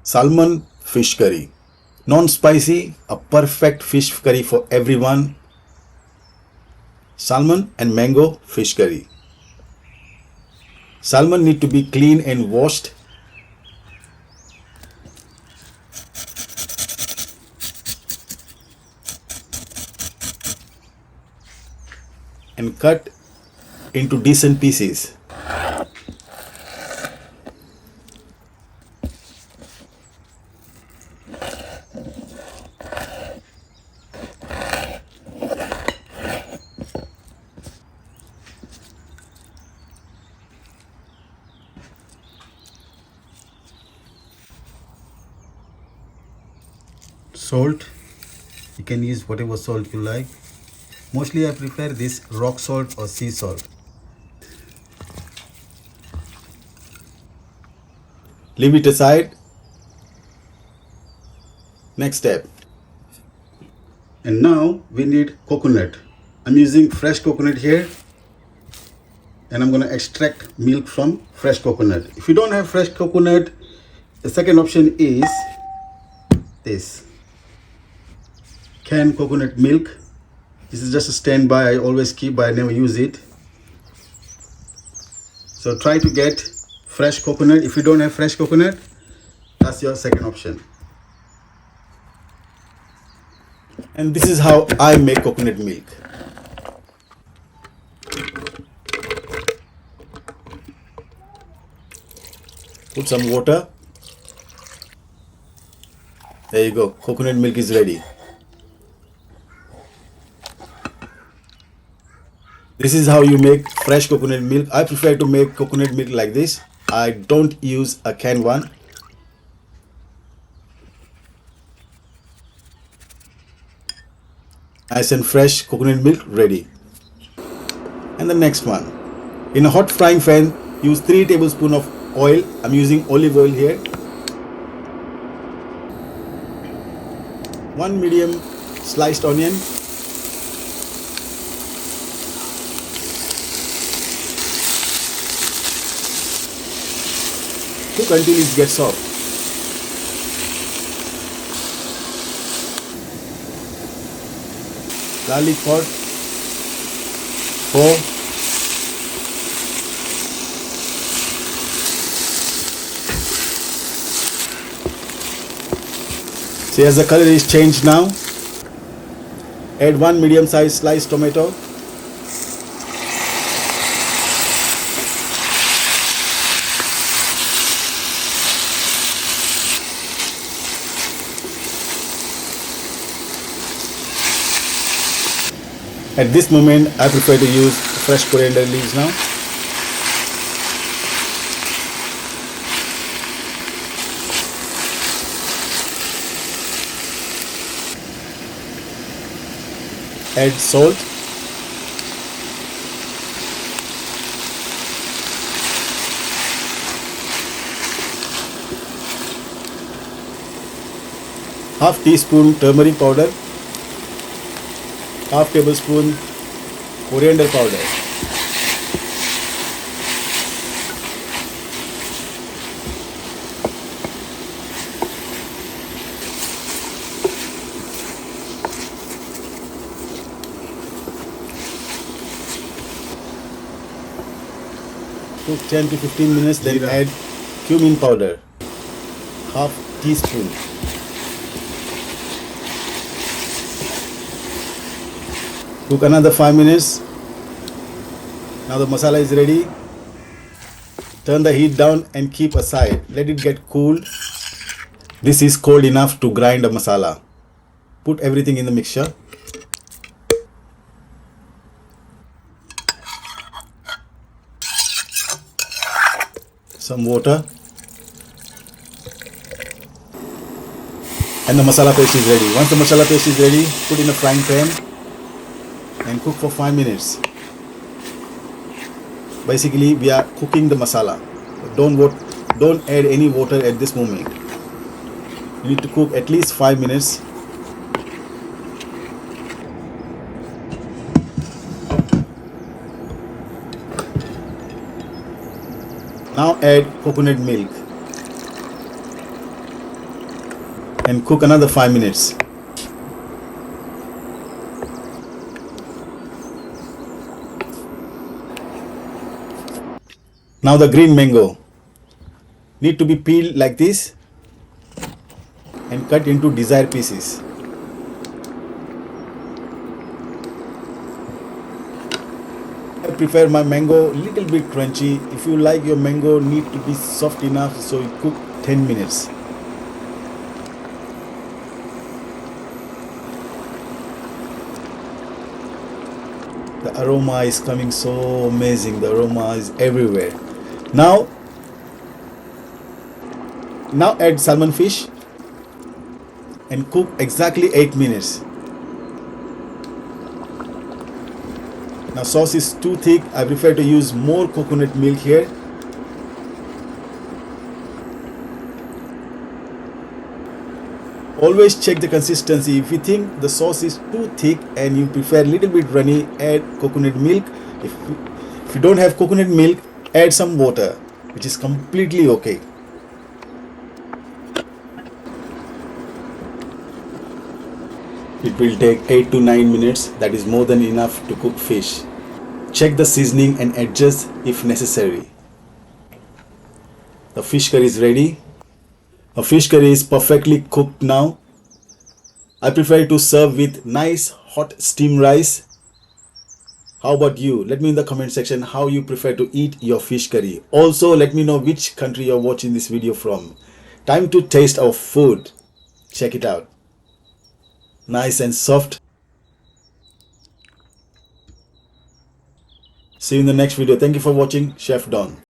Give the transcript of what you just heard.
Salmon fish curry. Non-spicy, a perfect fish curry for everyone. Salmon and mango fish curry. Salmon need to be cleaned and washed. And cut into decent pieces. Salt, you can use whatever salt you like. Mostly I prefer this rock salt or sea salt. Leave it aside. Next step. And now we need coconut. I'm using fresh coconut here, and I'm going to extract milk from fresh coconut. If you don't have fresh coconut, the second option is this canned coconut milk. This is just a standby I always keep, but I never use it. So try to get fresh coconut. If you don't have fresh coconut, that's your second option. And this is how I make coconut milk. Put some water. There you go. Coconut milk is ready. This is how you make fresh coconut milk. I prefer to make coconut milk like this. I don't use a canned one. Nice and fresh coconut milk ready. And the next one. In a hot frying pan, use 3 tablespoons of oil. I'm using olive oil here. 1 medium sliced onion. Cook until it gets soft. Garlic pot 4. See, as the color is changed now, add 1 medium sized sliced tomato. At this moment, I prefer to use fresh coriander leaves now. Add salt. Half teaspoon turmeric powder. Half tablespoon coriander powder. Cook 10 to 15 minutes, then add cumin powder, half teaspoon. Cook another 5 minutes. Now the masala is ready. Turn the heat down and keep aside. Let it get cool. This is cold enough to grind a masala. Put everything in the mixture. Some water. And the masala paste is ready. Once the masala paste is ready, put in a frying pan and cook for 5 minutes. Basically, we are cooking the masala. Don't add any water at this moment. You need to cook at least 5 minutes. Now add coconut milk. and cook another 5 minutes. Now the green mango need to be peeled like this and cut into desired pieces. I prefer my mango little bit crunchy. If you like your mango need to be soft enough, so you cook 10 minutes. The aroma is coming so amazing. The aroma is everywhere. Now add salmon fish and cook exactly 8 minutes. Now sauce is too thick. I prefer to use more coconut milk here. Always check the consistency. If you think the sauce is too thick and you prefer a little bit runny, add coconut milk. If you don't have coconut milk, add some water, which is completely okay. It will take 8 to 9 minutes. That is more than enough to cook fish. Check the seasoning and adjust if necessary. The fish curry is ready. The fish curry is perfectly cooked now. I prefer to serve with nice hot steamed rice. How about you? Let me in the comment section how you prefer to eat your fish curry. Also, let me know which country you're watching this video from. Time to taste our food. Check it out. Nice and soft. See you in the next video. Thank you for watching. Chef Don.